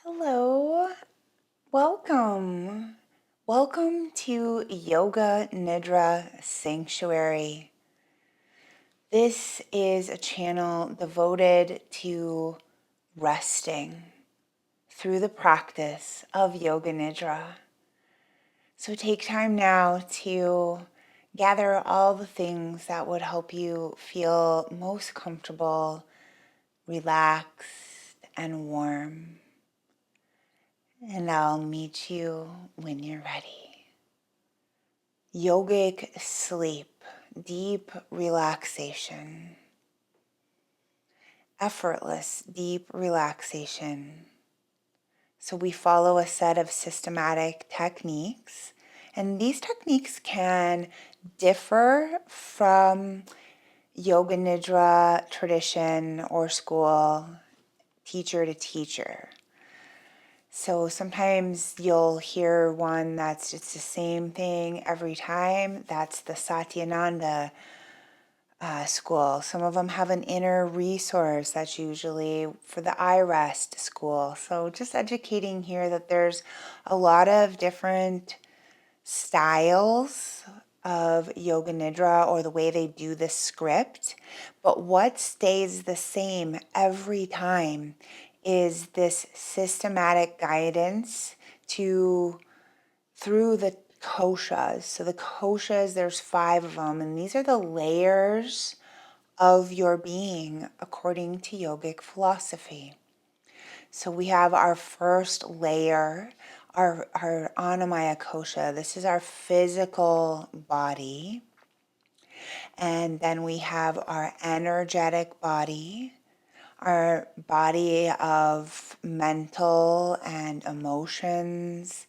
Hello, welcome. Welcome to Yoga Nidra Sanctuary. This is a channel devoted to resting through the practice of Yoga Nidra. So take time now to gather all the things that would help you feel most comfortable, relaxed, and warm. And I'll meet you when you're ready. Yogic sleep, deep relaxation, effortless, deep relaxation. So we follow a set of systematic techniques, and these techniques can differ from Yoga Nidra tradition or school, teacher to teacher. So sometimes you'll hear one that's just the same thing every time. That's the Satyananda school. Some of them have an inner resource. That's usually for the I rest school. So just educating here that there's a lot of different styles of Yoga Nidra or the way they do the script. But what stays the same every time is this systematic guidance through the koshas. So the koshas, there's 5 of them, and these are the layers of your being according to yogic philosophy. So we have our first layer, our Annamaya kosha. This is our physical body. And then we have our energetic body, our body of mental and emotions.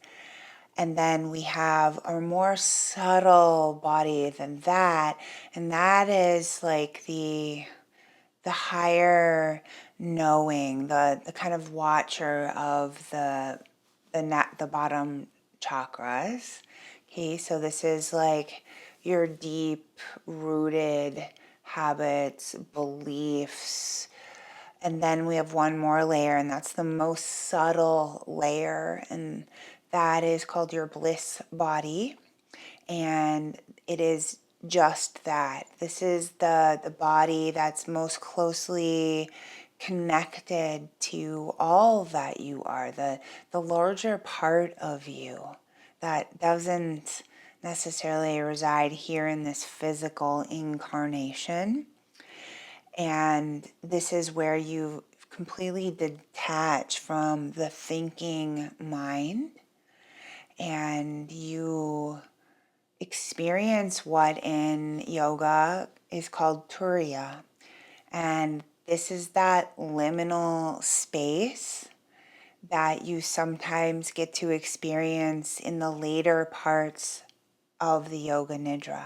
And then we have a more subtle body than that. And that is like the higher knowing, the kind of watcher of the bottom chakras. Okay, so this is like your deep rooted habits, beliefs. And then we have one more layer, and that's the most subtle layer, and that is called your bliss body. And it is just that. This is the body that's most closely connected to all that you are, the larger part of you that doesn't necessarily reside here in this physical incarnation. And this is where you completely detach from the thinking mind, and you experience what in yoga is called turiya. And this is that liminal space that you sometimes get to experience in the later parts of the Yoga Nidra.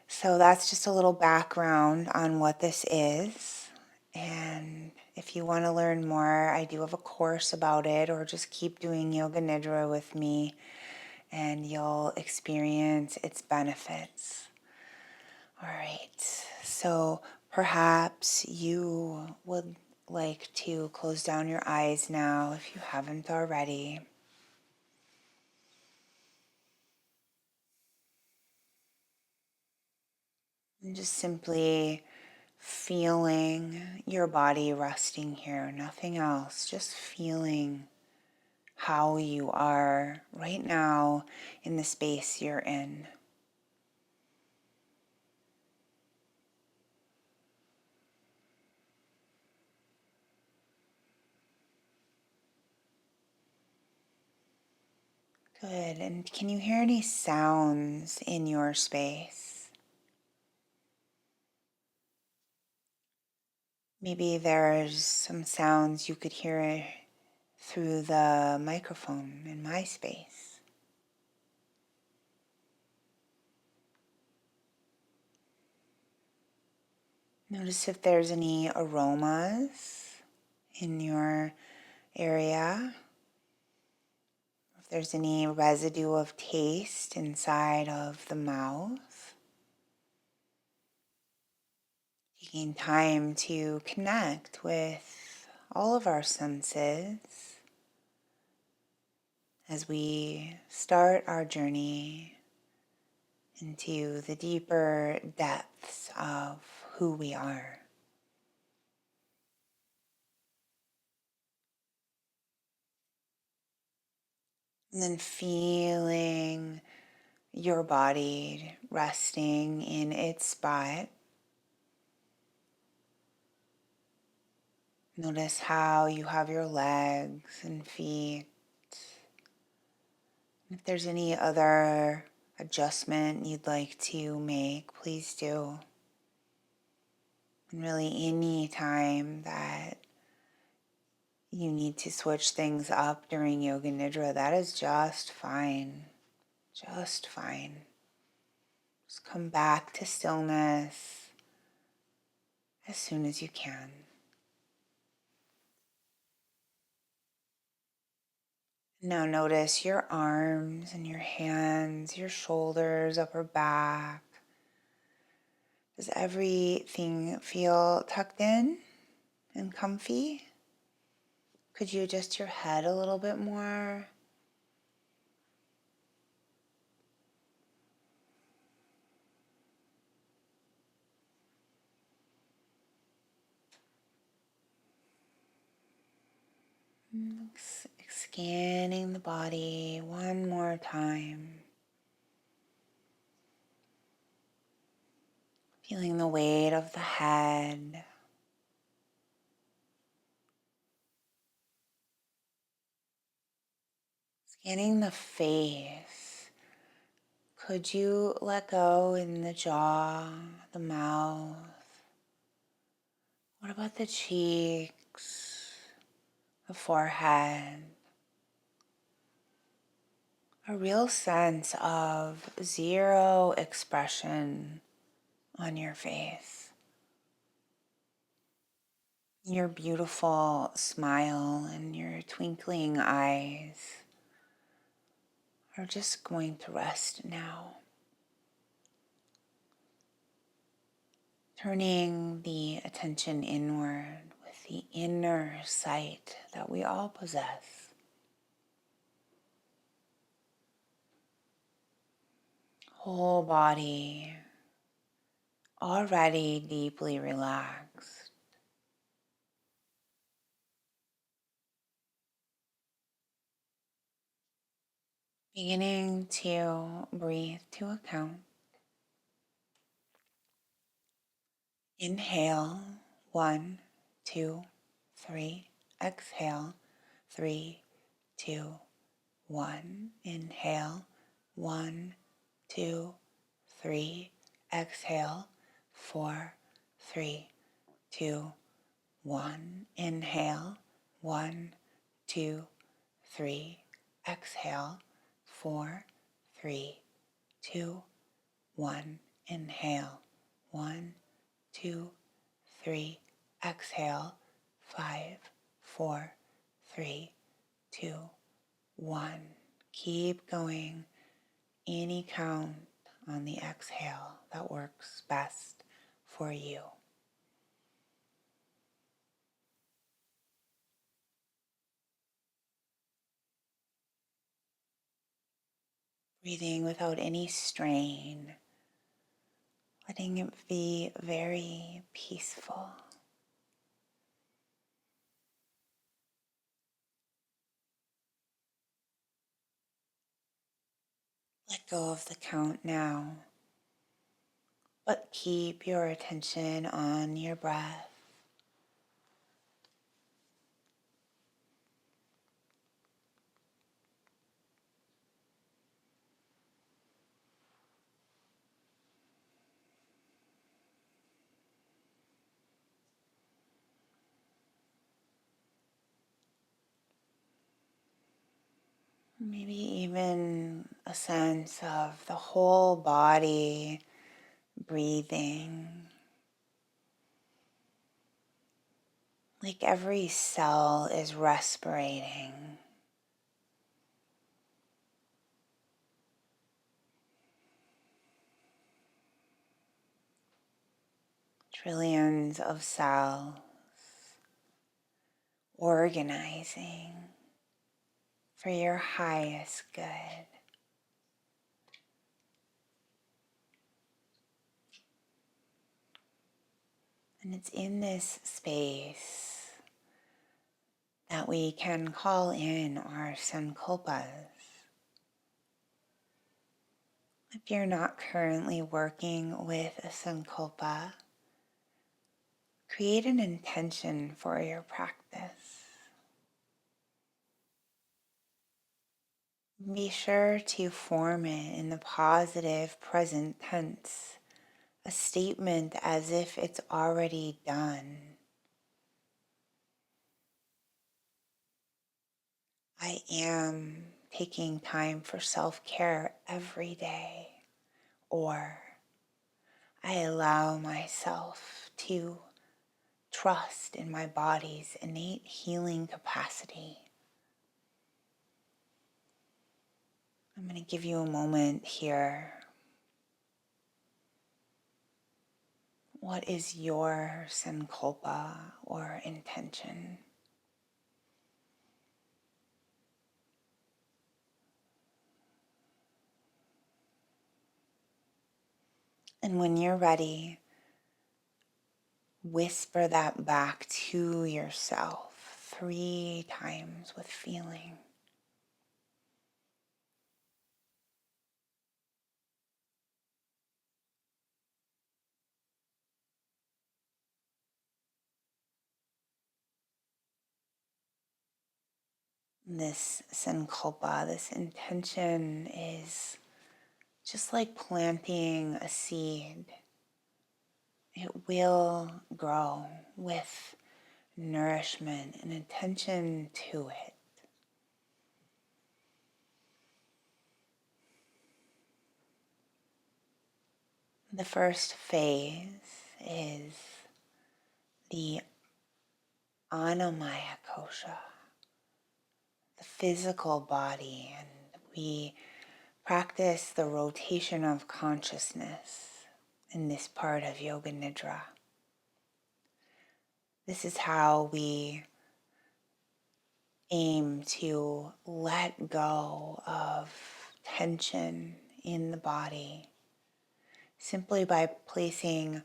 So that's just a little background on what this is. And if you want to learn more, I do have a course about it, or just keep doing Yoga Nidra with me and you'll experience its benefits. All right, so perhaps you would like to close down your eyes now if you haven't already. And just simply feeling your body resting here, nothing else, just feeling how you are right now in the space you're in. Good. And can you hear any sounds in your space? Maybe there's some sounds you could hear through the microphone in my space. Notice if there's any aromas in your area, if there's any residue of taste inside of the mouth. Taking time to connect with all of our senses. as we start our journey into the deeper depths of who we are. And then feeling your body resting in its spot. Notice how you have your legs and feet. If there's any other adjustment you'd like to make, please do. And really, any time that you need to switch things up during Yoga Nidra, that is just fine. Just fine. Just come back to stillness as soon as you can. Now notice your arms and your hands, your shoulders, upper back. Does everything feel tucked in and comfy? Could you adjust your head a little bit more? Scanning the body one more time. Feeling the weight of the head. Scanning the face. Could you let go in the jaw, the mouth? What about the cheeks, the forehead? A real sense of zero expression on your face. Your beautiful smile and your twinkling eyes are just going to rest now. Turning the attention inward with the inner sight that we all possess. Whole body already deeply relaxed. Beginning to breathe to a count. Inhale, 1, 2, 3. Exhale, 3, 2, 1. Inhale, 1, 2, 3. Exhale, 4, 3, 2, 1. Inhale, 1, 2, 3. Exhale, 4, 3, 2, 1. Inhale, 1, 2, 3. Exhale, 5, 4, 3, 2, 1. Keep going. Any count on the exhale that works best for you. Breathing without any strain, letting it be very peaceful. Let go of the count now, but keep your attention on your breath. Maybe even a sense of the whole body breathing, like every cell is respirating. Trillions of cells organizing. for your highest good. And it's in this space that we can call in our sankalpas. If you're not currently working with a sankalpa, create an intention for your practice. Be sure to form it in the positive present tense, a statement as if it's already done. I am taking time for self-care every day, or I allow myself to trust in my body's innate healing capacity. I'm going to give you a moment here. What is your sankalpa or intention? And when you're ready, whisper that back to yourself 3 times with feeling. This sankalpa, this intention is just like planting a seed. It will grow with nourishment and attention to it. The first phase is the Anamaya kosha, the physical body, and we practice the rotation of consciousness in this part of Yoga Nidra. This is how we aim to let go of tension in the body simply by placing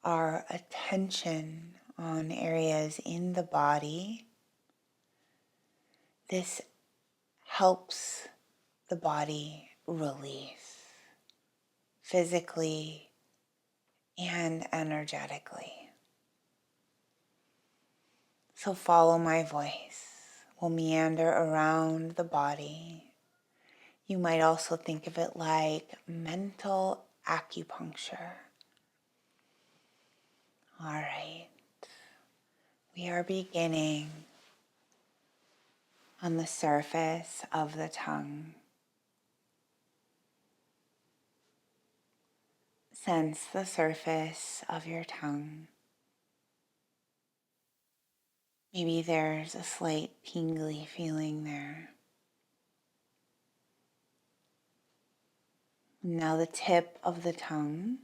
our attention on areas in the body. This helps the body release physically and energetically. So follow my voice. We'll meander around the body. You might also think of it like mental acupuncture. All right. We are beginning on the surface of the tongue. Sense the surface of your tongue. Maybe there's a slight tingly feeling there. Now the tip of the tongue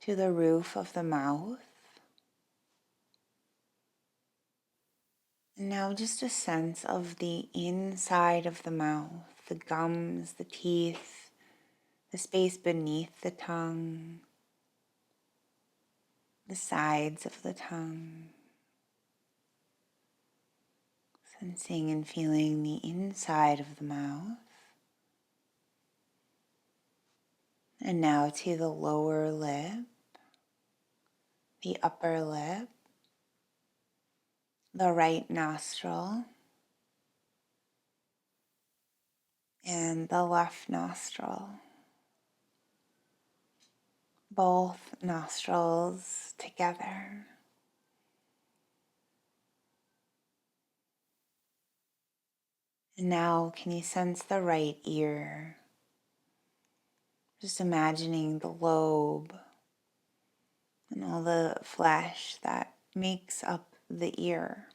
to the roof of the mouth. And now just a sense of the inside of the mouth, the gums, the teeth, the space beneath the tongue, the sides of the tongue. Sensing and feeling the inside of the mouth. And now to the lower lip, the upper lip, the right nostril, and the left nostril. Both nostrils together. And now can you sense the right ear? Just imagining the lobe and all the flesh that makes up the ear.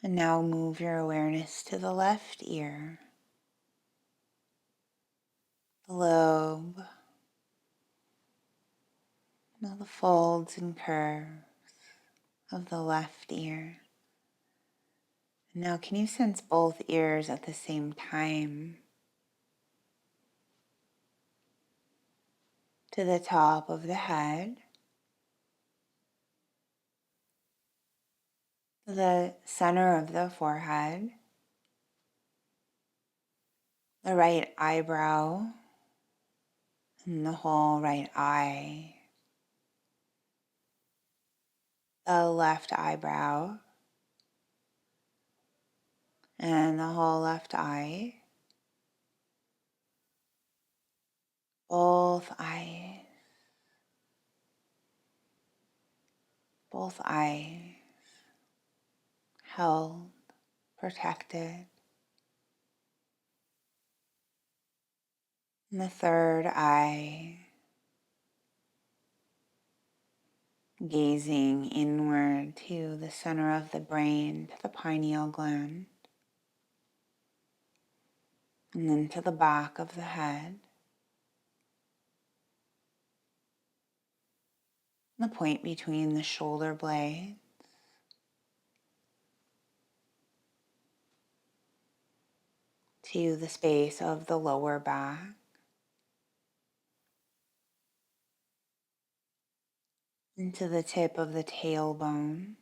And now move your awareness to the left ear, the lobe, Now the folds and curves of the left ear. Now can you sense both ears at the same time? To the top of the head, to the center of the forehead, the right eyebrow, and the whole right eye, the left eyebrow, and the whole left eye, both eyes, both eyes held, protected. And the third eye, gazing inward to the center of the brain, to the pineal gland, and then to the back of the head, the point between the shoulder blades, to the space of the lower back, into the tip of the tailbone,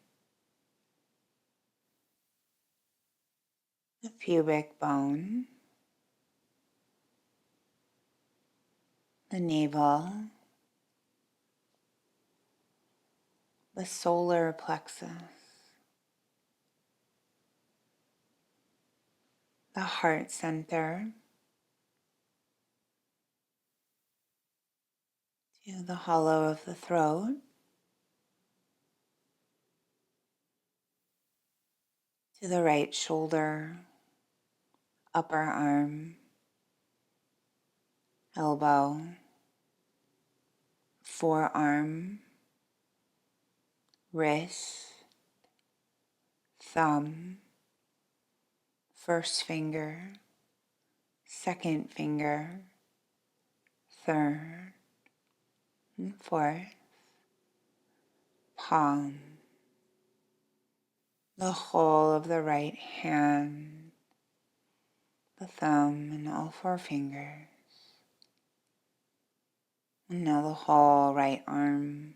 the pubic bone, the navel, the solar plexus, the heart center, to the hollow of the throat, to the right shoulder, upper arm, elbow, forearm, wrist, thumb, first finger, second finger, third, and fourth, palm, the whole of the right hand, the thumb and all four fingers, and now the whole right arm,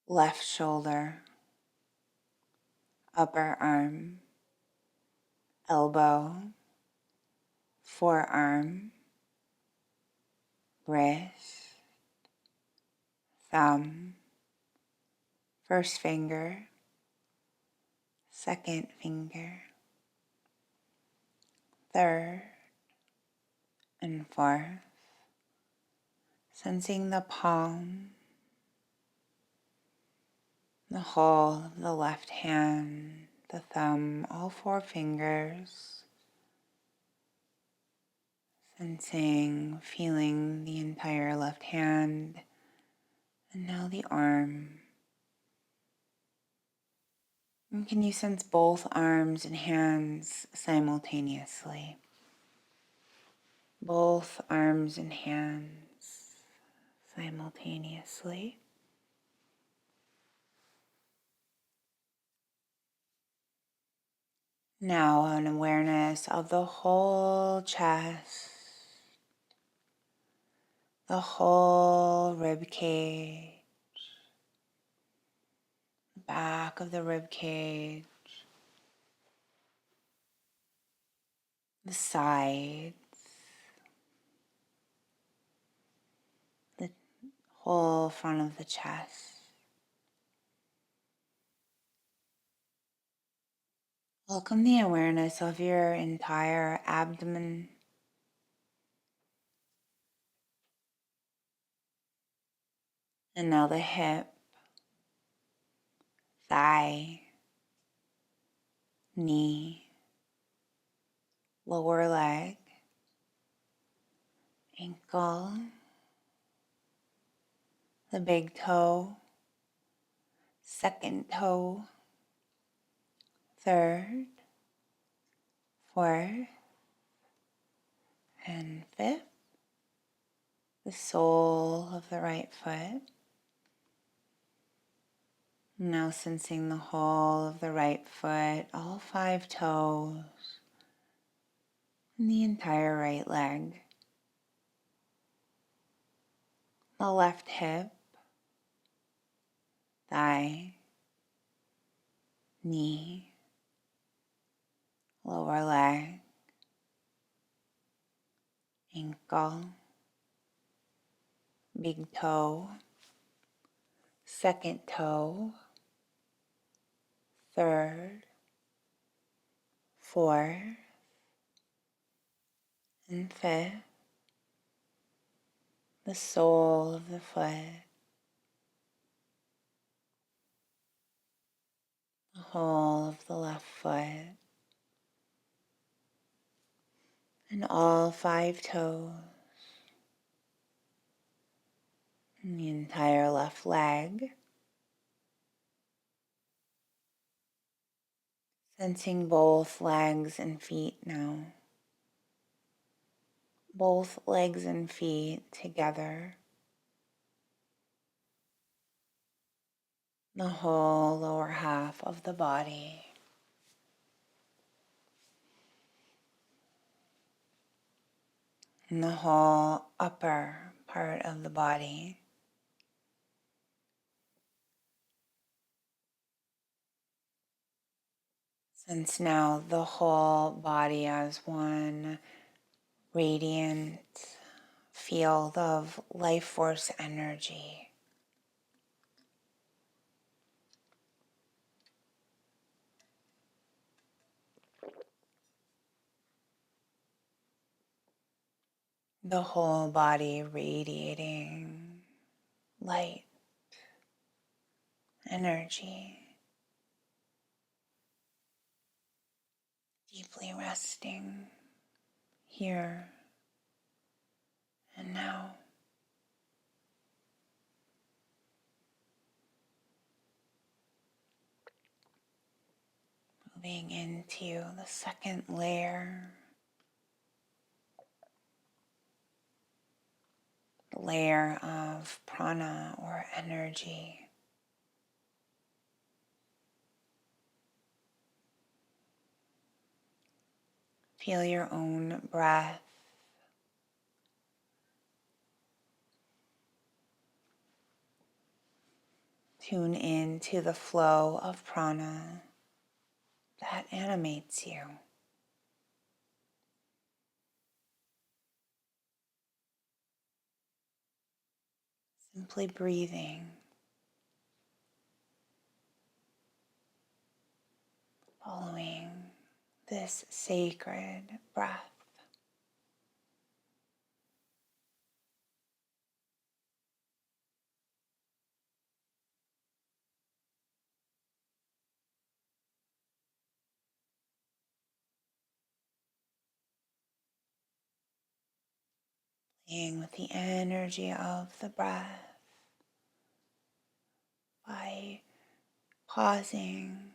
left shoulder, upper arm, elbow, forearm, wrist, thumb, first finger, second finger, third, and fourth, sensing the palm, the whole of the left hand, the thumb, all four fingers, sensing, feeling the entire left hand, and now the arm. And can you sense both arms and hands simultaneously? Both arms and hands simultaneously. Now an awareness of the whole chest, the whole rib cage, back of the rib cage, the sides, the whole front of the chest. Welcome the awareness of your entire abdomen, and now the hip, thigh, knee, lower leg, ankle, the big toe, second toe, third, fourth, and fifth, the sole of the right foot. Now sensing the whole of the right foot, all 5 toes, and the entire right leg. The left hip, thigh, knee, lower leg, ankle, big toe, second toe, third, fourth, and fifth, the sole of the foot, the whole of the left foot, and all 5 toes, and the entire left leg. Sensing both legs and feet now. Both legs and feet together. The whole lower half of the body. And the whole upper part of the body. Sense now the whole body as one radiant field of life force energy. The whole body radiating light, energy, deeply resting here and now. Moving into the second layer, the layer of prana or energy. Feel your own breath. Tune in to the flow of prana that animates you. Simply breathing, following this sacred breath. Playing with the energy of the breath by pausing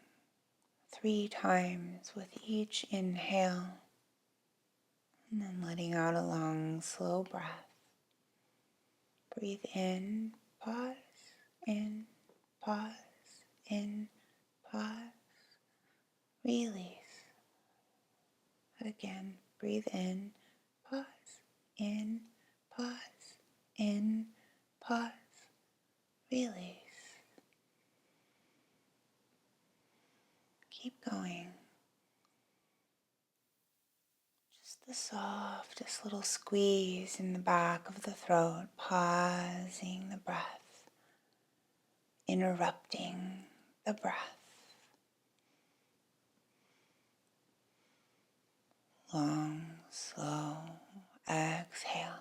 3 times with each inhale and then letting out a long, slow breath. Breathe in, pause, in, pause, in, pause, release. Again, breathe in, pause, in, pause, in, pause, release. Keep going. Just the softest little squeeze in the back of the throat, pausing the breath, interrupting the breath. Long, slow exhale.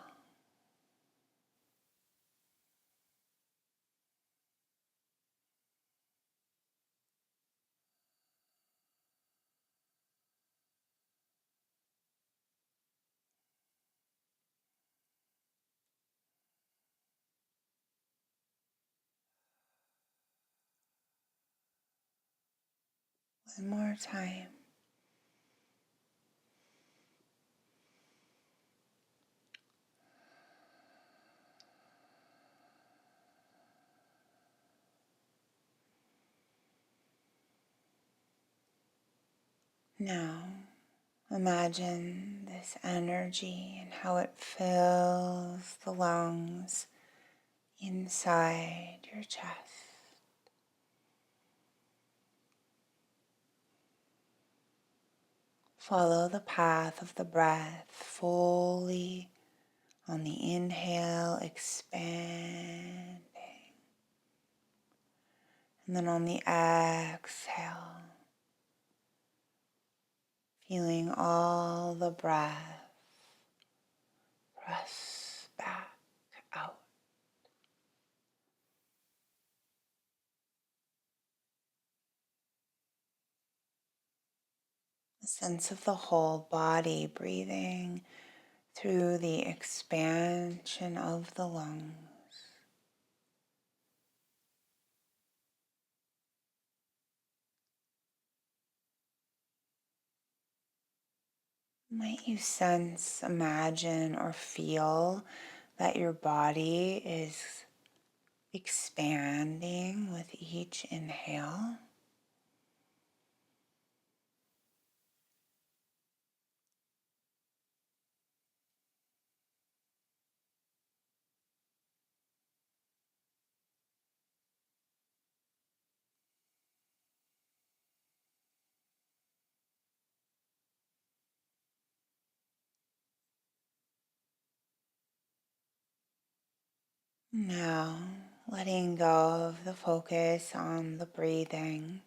One more time. Now, imagine this energy and how it fills the lungs inside your chest. Follow the path of the breath fully on the inhale, expanding, and then on the exhale, feeling all the breath press back out. A sense of the whole body breathing through the expansion of the lungs. Might you sense, imagine, or feel that your body is expanding with each inhale? Now, letting go of the focus on the breathing,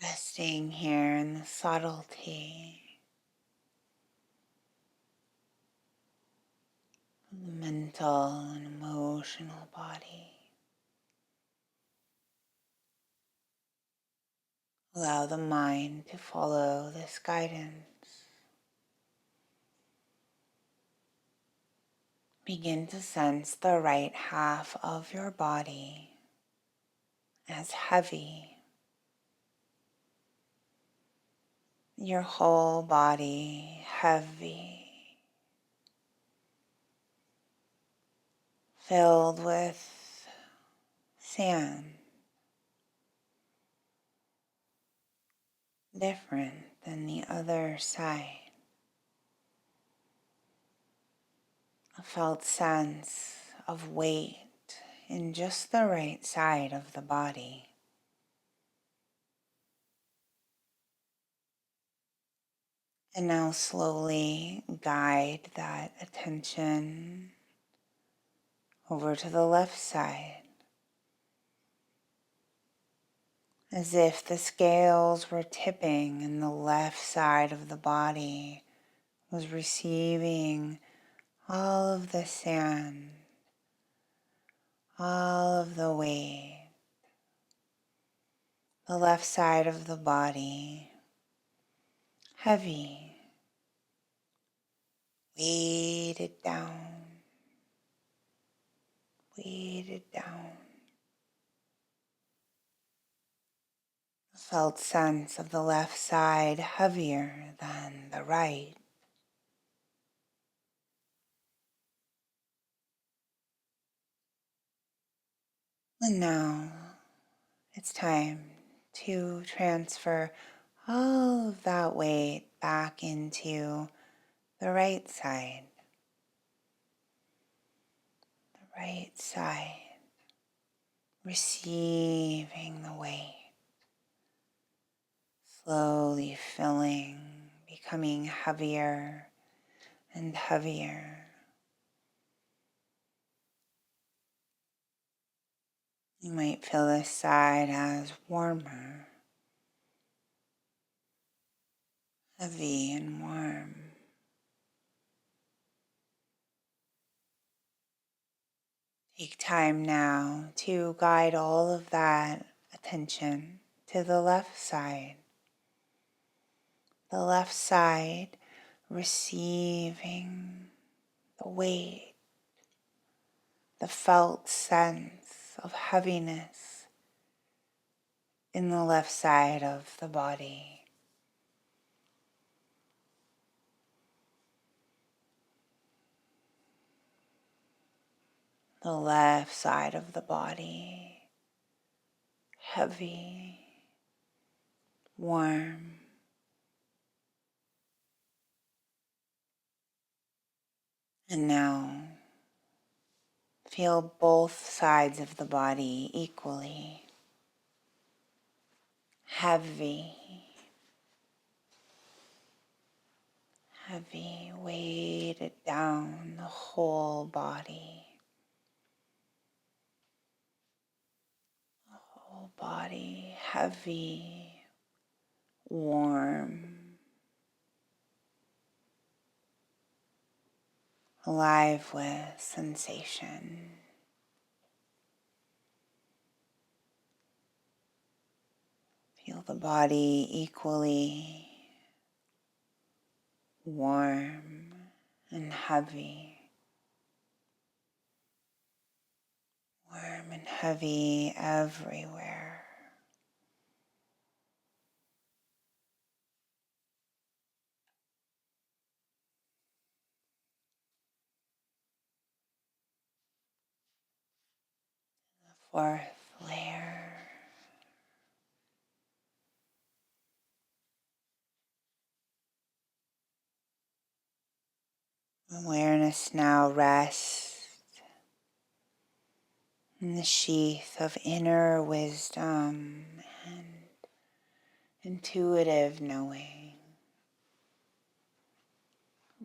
resting here in the subtlety of the mental and emotional body. Allow the mind to follow this guidance. Begin to sense the right half of your body as heavy. Your whole body heavy, filled with sand, different than the other side. A felt sense of weight in just the right side of the body. And now slowly guide that attention over to the left side, as if the scales were tipping and the left side of the body was receiving all of the sand, all of the weight. The left side of the body heavy, weighted down, weighted down. A felt sense of the left side heavier than the right. And now it's time to transfer all of that weight back into the right side. The right side, receiving the weight, slowly filling, becoming heavier and heavier. You might feel this side as warmer, heavy and warm. Take time now to guide all of that attention to the left side. The left side receiving the weight, the felt sense of heaviness in the left side of the body. The left side of the body, heavy, warm. And now feel both sides of the body equally heavy, heavy, weighted down the whole body. Whole body heavy, warm, alive with sensation. Feel the body equally warm and heavy. Warm and heavy everywhere. The fourth layer. Awareness now rests in the sheath of inner wisdom and intuitive knowing.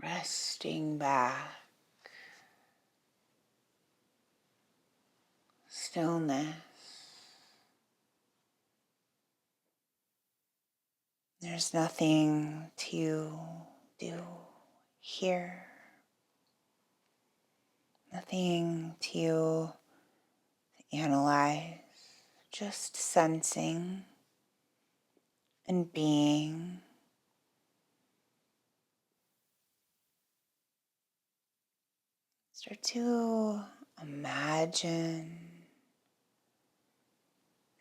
Resting back. Stillness. There's nothing to do here. Nothing to analyze. Just sensing and being. Start to imagine,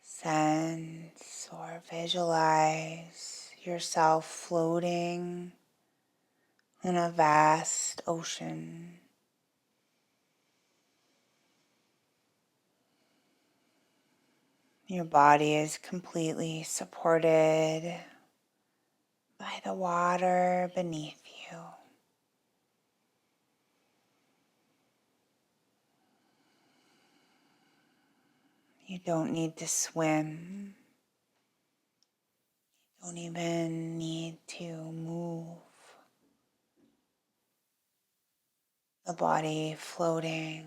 sense, or visualize yourself floating in a vast ocean. Your body is completely supported by the water beneath you. You don't need to swim. You don't even need to move. The body floating.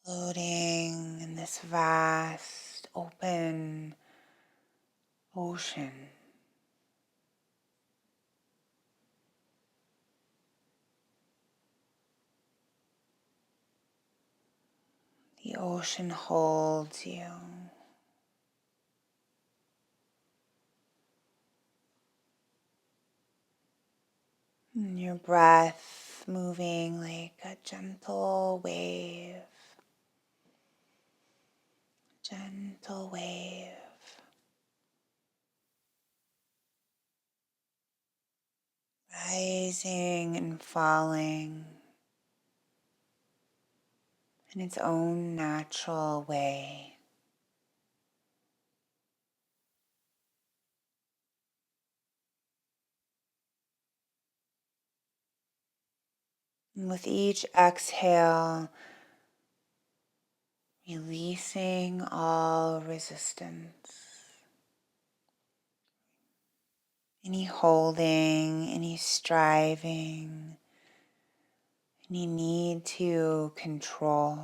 Floating in this vast open ocean. The ocean holds you. And your breath moving like a gentle wave. Gentle wave. Rising and falling in its own natural way. And with each exhale, releasing all resistance. Any holding, any striving, any need to control.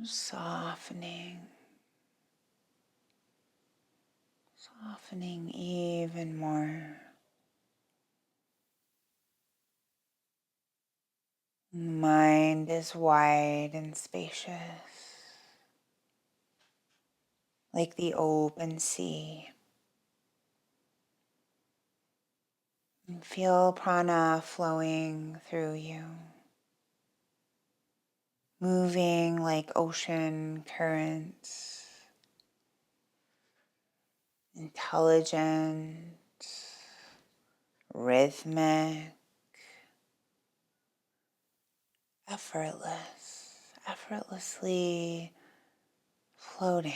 Softening. Softening even more. The mind is wide and spacious, like the open sea. And feel prana flowing through you, moving like ocean currents. intelligent, rhythmic, effortlessly floating.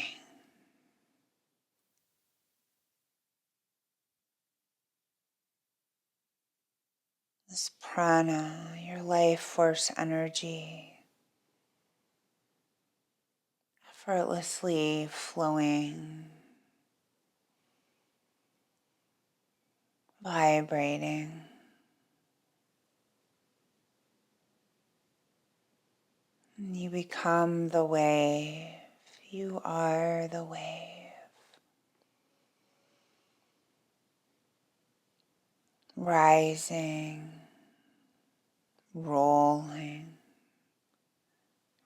This prana, your life force energy, effortlessly flowing, vibrating. And you become the wave. You are the wave. Rising, rolling,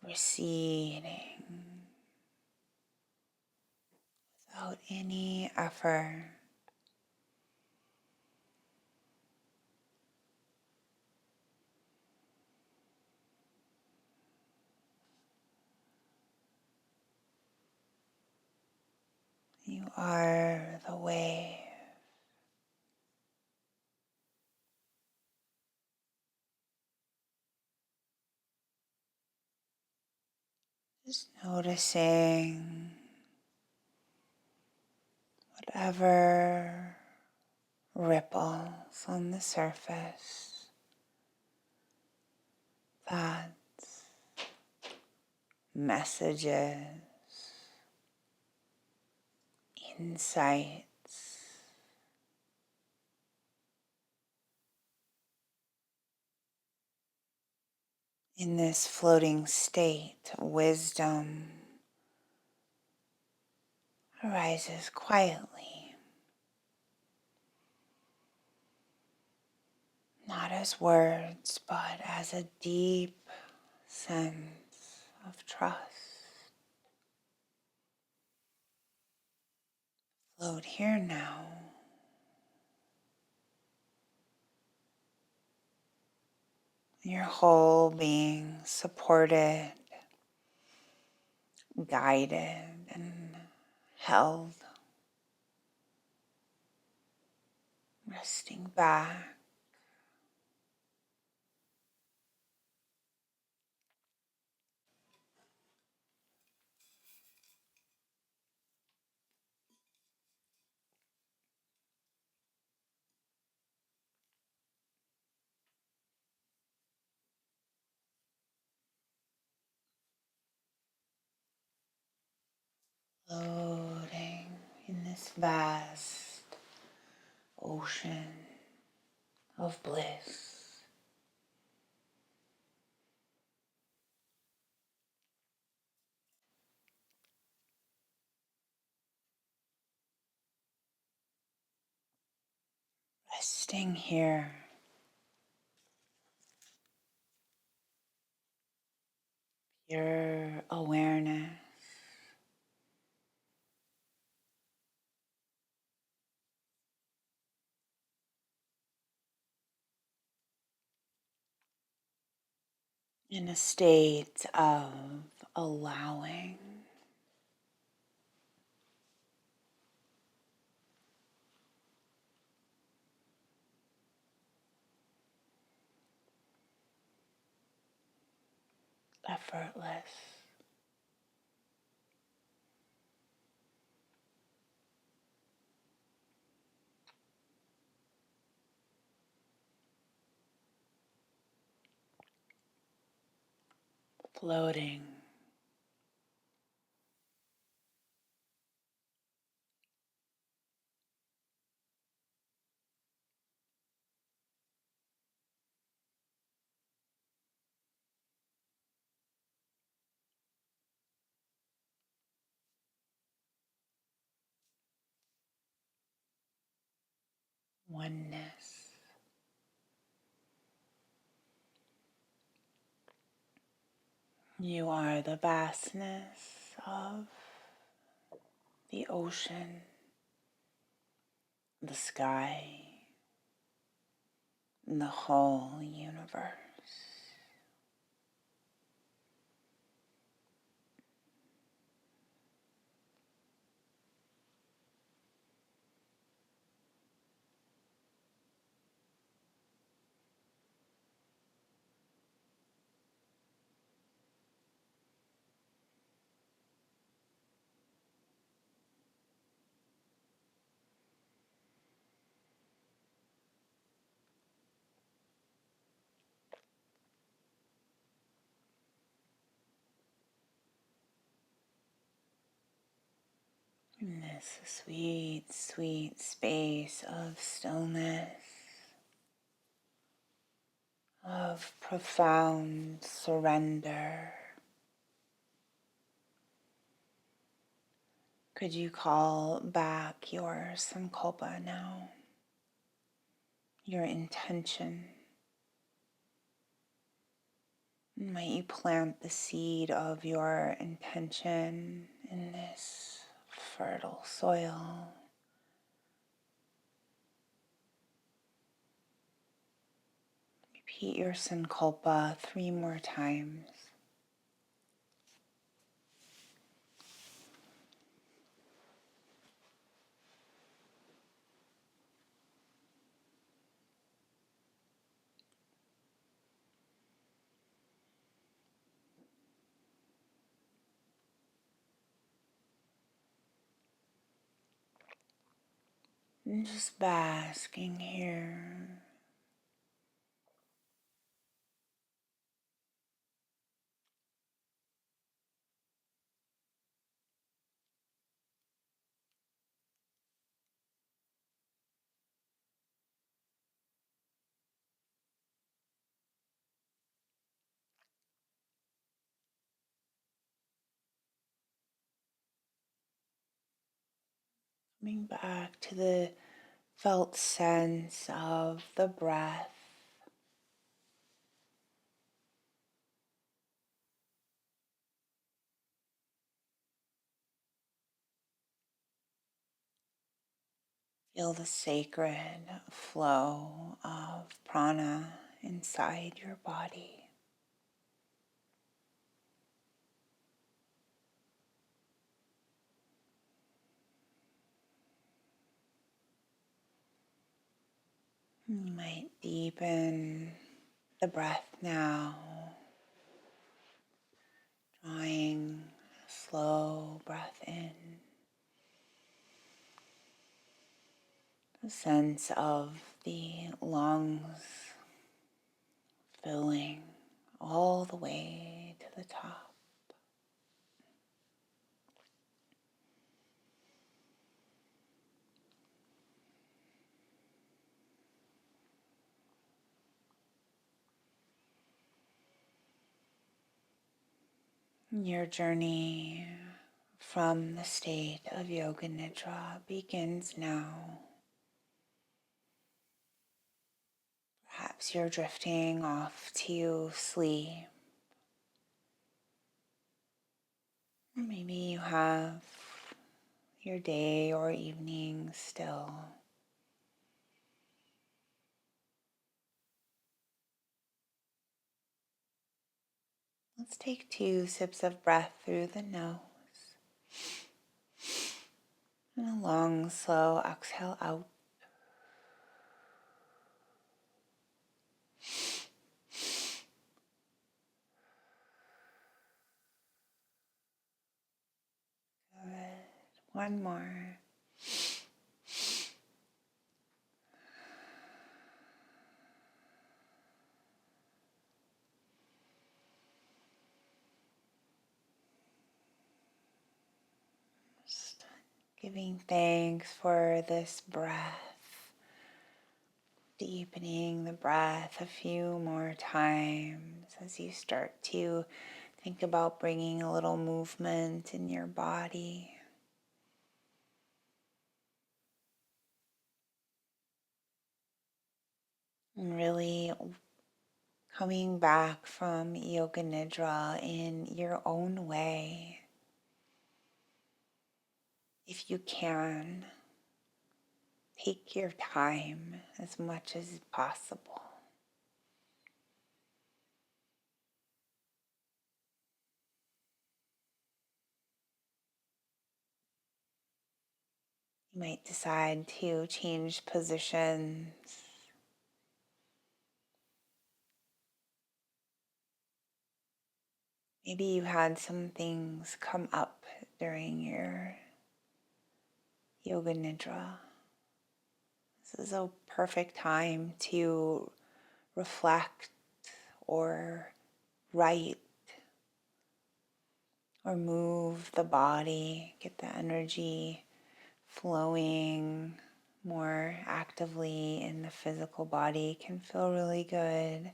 receding without any effort. You are the wave. Just noticing whatever ripples on the surface, thoughts, messages, insights. In this floating state, wisdom arises quietly, not as words, but as a deep sense of trust. Float here now. Your whole being supported, guided, and held, resting back. Floating in this vast ocean of bliss. Resting here, pure awareness, in a state of allowing. Effortless. Floating. Oneness. You are the vastness of the ocean, the sky, and the whole universe. In this sweet, sweet space of stillness, of profound surrender, could you call back your sankalpa now, your intention? Might you plant the seed of your intention in this fertile soil? Repeat your sankalpa 3 more times. And just basking here. Coming back to the felt sense of the breath. Feel the sacred flow of prana inside your body. You might deepen the breath now, drawing a slow breath in. The sense of the lungs filling all the way to the top. Your journey from the state of Yoga Nidra begins now. Perhaps you're drifting off to sleep, or maybe you have your day or evening still. Let's take 2 sips of breath through the nose and a long, slow exhale out. Good. One more. Just giving thanks for this breath. Deepening the breath a few more times as you start to think about bringing a little movement in your body. And really coming back from Yoga Nidra in your own way. If you can, take your time as much as possible. You might decide to change positions. Maybe you had some things come up during your Yoga Nidra. This is a perfect time to reflect or write or move the body, get the energy flowing more actively in the physical body can feel really good.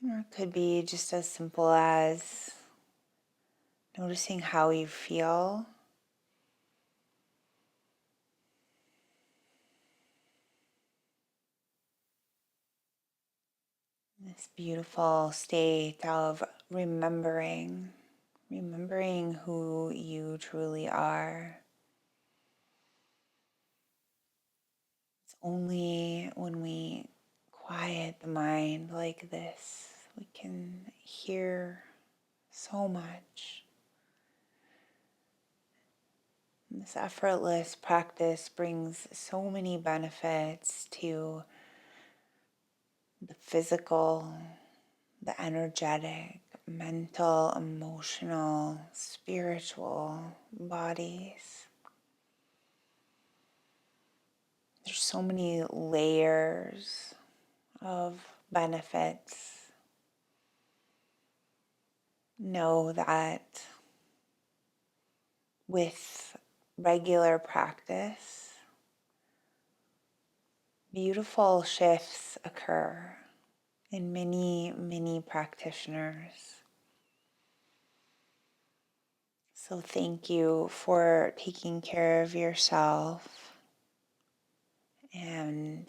Or it could be just as simple as noticing how you feel. This beautiful state of remembering who you truly are. It's only when we quiet the mind like this, we can hear so much. And this effortless practice brings so many benefits to the physical, the energetic, mental, emotional, spiritual bodies. There's so many layers of benefits. Know that with regular practice, beautiful shifts occur in many, many practitioners. So thank you for taking care of yourself and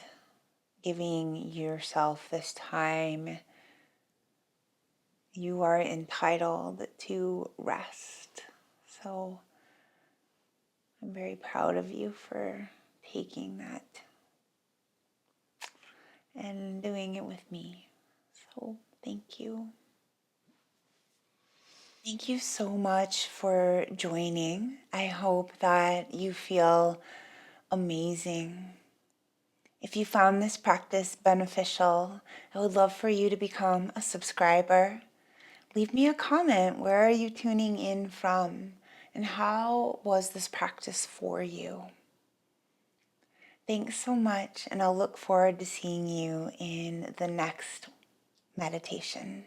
giving yourself this time. You are entitled to rest. So I'm very proud of you for taking that and doing it with me. So thank you. Thank you so much for joining. I hope that you feel amazing. If you found this practice beneficial, I would love for you to become a subscriber. Leave me a comment. Where are you tuning in from? And how was this practice for you? Thanks so much, and I'll look forward to seeing you in the next meditation.